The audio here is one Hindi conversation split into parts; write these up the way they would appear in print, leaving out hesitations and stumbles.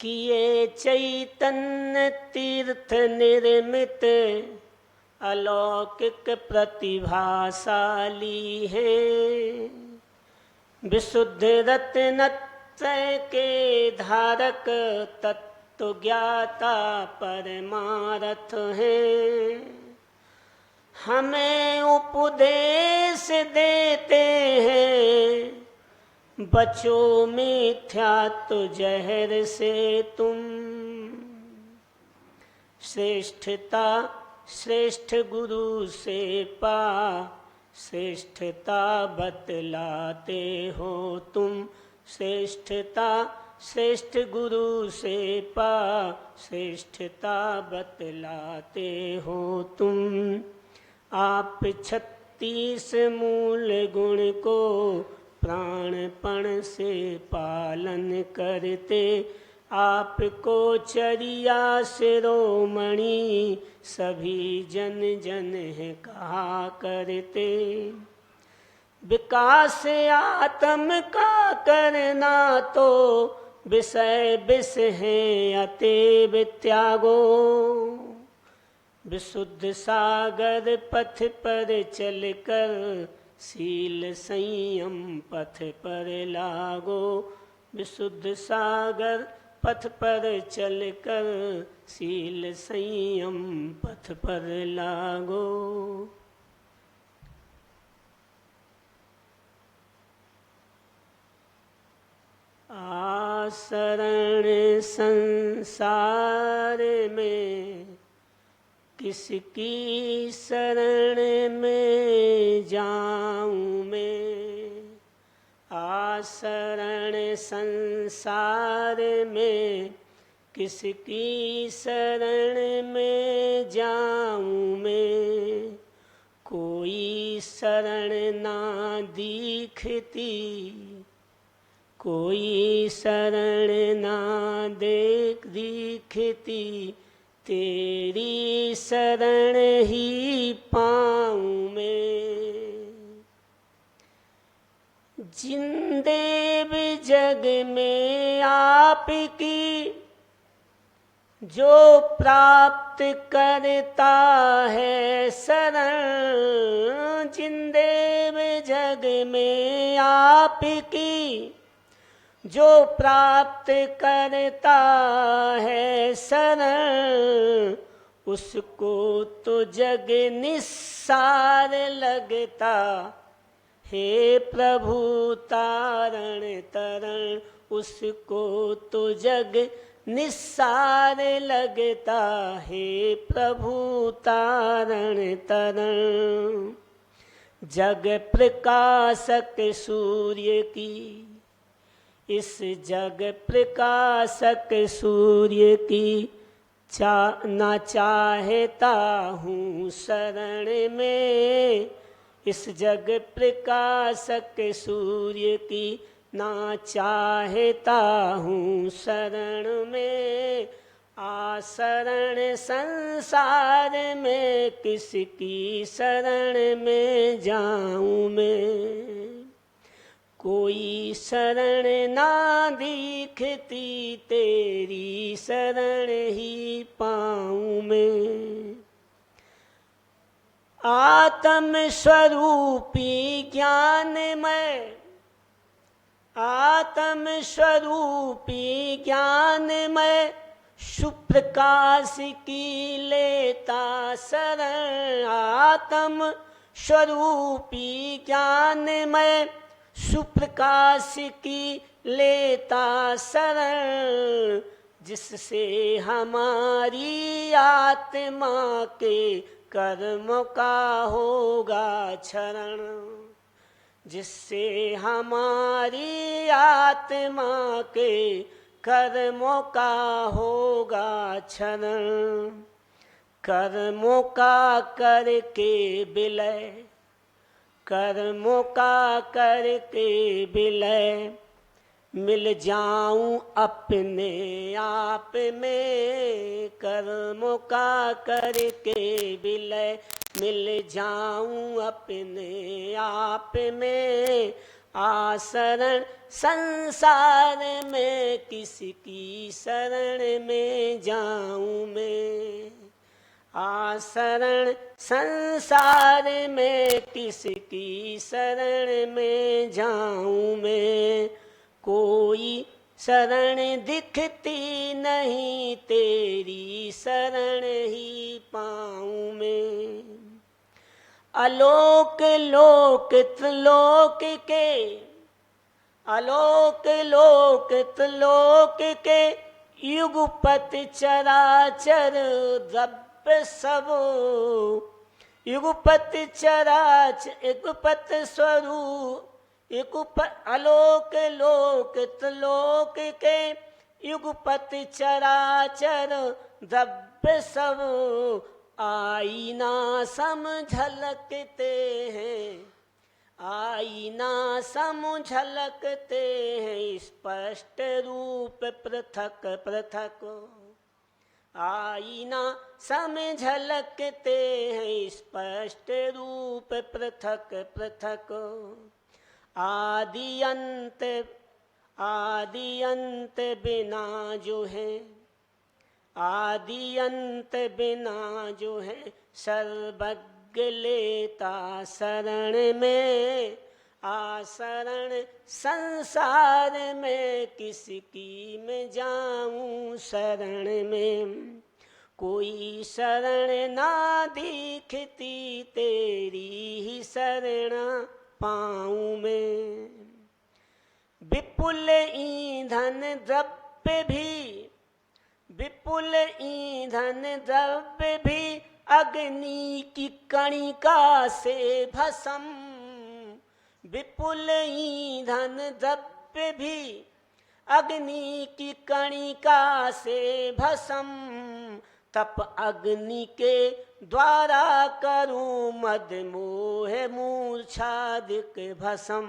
किए चैतन्य तीर्थ निर्मित अलौकिक प्रतिभाशाली हैं। विशुद्ध रत्नत्रय के धारक तत्व ज्ञाता परमारथ हैं। हमें उपदेश देते हैं, बचो मिथ्यात्व जहर से तुम। श्रेष्ठता श्रेष्ठ गुरु से पा, श्रेष्ठता बतलाते हो तुम। श्रेष्ठता श्रेष्ठ गुरु से पा, श्रेष्ठता बतलाते हो तुम। आप 36 मूल गुण को प्राणपण से पालन करते। आपको चरिया शिरोमणि सभी जन जन है कहा करते। विकास आत्म का करना तो विषय विष है अतएव त्यागो। विशुद्ध सागर पथ पर चलकर शील संयम पथ पर लागो। विशुद्ध सागर पथ पर चलकर शील संयम पथ पर लागो। आशरण संसार में किसकी शरण में जाऊं मैं। आशरण संसार में किसकी शरण में जाऊं मैं। कोई शरण ना दिखती, कोई शरण ना दिखती। तेरी शरण ही पाऊं मैं। जिंदे भी जग में आपकी जो प्राप्त करता है शरण। जिंदे भी जग में आपकी जो प्राप्त करता है शरण। उसको तो जग निस्सार लगता। हे प्रभु तारण तरण, उसको तो जग निस्सार लगता। हे प्रभु तारण तरण। जग प्रकाशक सूर्य की, इस जग प्रकाशक सूर्य की ना चाहता हूँ शरण में। इस जग प्रकाशक सूर्य की ना चाहता हूँ शरण में। आशरण संसार में किसकी शरण में जाऊँ मैं। कोई शरण ना दिखती, तेरी शरण ही पाऊं मैं। आत्म स्वरूपी ज्ञान में, आत्म स्वरूपी ज्ञान में सुप्रकाश की लेता शरण। आत्म स्वरूपी ज्ञान में सुप्रकाश की लेता शरण। जिससे हमारी आत्मा के कर्म का होगा क्षरण। जिससे हमारी आत्मा के कर्मों का होगा क्षरण। कर्मों का करके विलय, कर्मों का करके विलय। मिल जाऊं अपने आप में। कर्मों का करके विलय, मिल जाऊं अपने आप में। आशरण संसार में किसकी शरण में जाऊं मैं, आशरण संसार में किसकी शरण में जाऊं मैं, कोई शरण दिखती नहीं तेरी शरण ही पाऊं मैं। आलोक लोक त्रिलोक के, आलोक लोक त्रिलोक के युगपत चराचर द्रव्य सब, युगपत चराचर युगपत स्वरूप, आलोक लोक त्रिलोक के युगपत चराचर द्रव्य सब, आईना सम झलकते हैं, आईना सम झलकते हैं स्पष्ट रूप पृथक पृथक, आईना सम झलकते हैं स्पष्ट रूप पृथक पृथक। आदि अंत बिना जो है, आदि अंत बिना जो है सर्वज्ञ लेता शरण में, आशरण संसार में किसकी मैं जाऊं शरण में, कोई शरण ना दिखती तेरी ही शरण पाऊं मैं। विपुल ईंधन द्रव्य भी, विपुल ईंधन द्रव्य भी अग्नि की कणिका से भस्म, विपुल ईंधन द्रव्य भी अग्नि की कणिका से भस्म, तप अग्नि के द्वारा करूं मद मोह मूर्छादिक भस्म,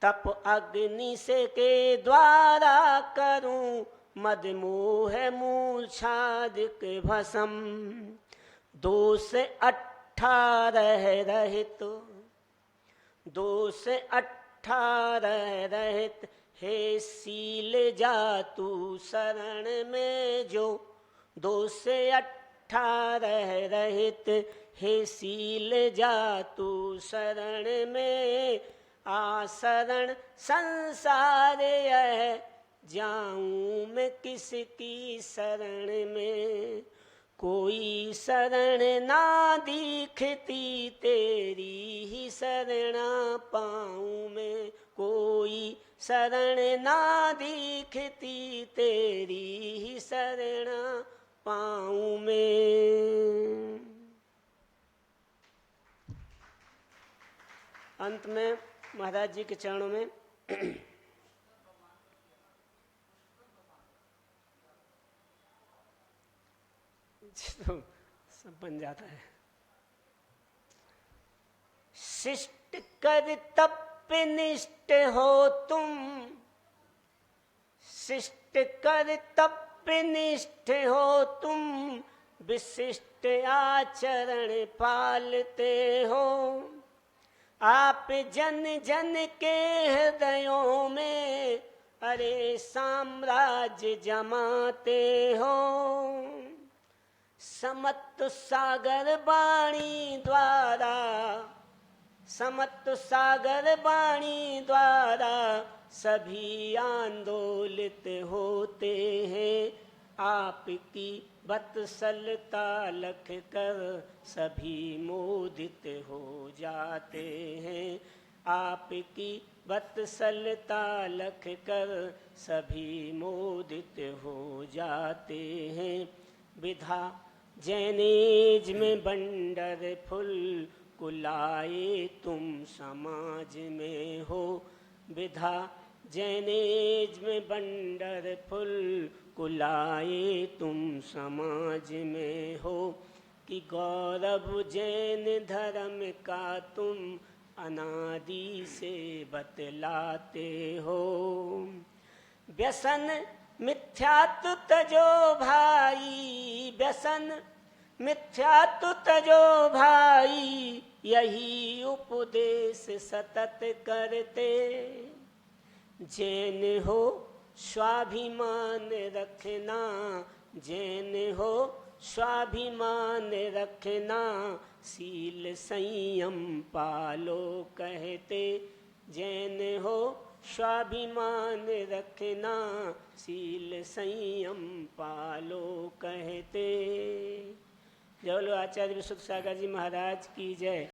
तप अग्नि से के द्वारा करूं मद मोह मूर्छादिक भस्म। 2 से 18 रहित, 2 से 18 रहित हे सील जा तू शरण में जो, 2 से 18 रहित हे सील जा तू शरण में, आशरण संसार यह जाऊं मैं किसकी शरण में, कोई शरण ना दिखती तेरी ही शरण पाऊं मैं, कोई शरण ना दिखती तेरी ही शरण पाऊं मैं। अंत में महाराज जी के चरणों में तो सब बन जाता है। शिष्ट कर तपनिष्ठ हो तुम, शिष्ट कर तपनिष्ठ हो तुम, विशिष्ट आचरण पालते हो, आप जन जन के हृदयों में अरे साम्राज्य जमाते हो, समत्त सागर वाणी द्वारा, समत्त सागर वाणी द्वारा सभी आंदोलित होते हैं, आपकी वत्सलता लख कर सभी मोदित हो जाते हैं, आपकी वत्सलता लख कर सभी मोदित हो जाते हैं। विधा जैनेज में बंडर फुल कुलाए तुम समाज में हो, विधा जैनेज में बंडर फुल कुलाए तुम समाज में हो, कि गौरव जैन धर्म का तुम अनादि से बतलाते हो, व्यसन मिथ्यात्व तजो भाई, व्यसन मिथ्यात्व तजो भाई, यही उपदेश सतत करते। जैन हो स्वाभिमान रखना, जैन हो स्वाभिमान रखना, शील संयम पालो कहते। जैन हो स्वाभिमान रखना, शील संयम पालो कहते। जय बोलो आचार्य विशुद्ध सागर जी महाराज की जय।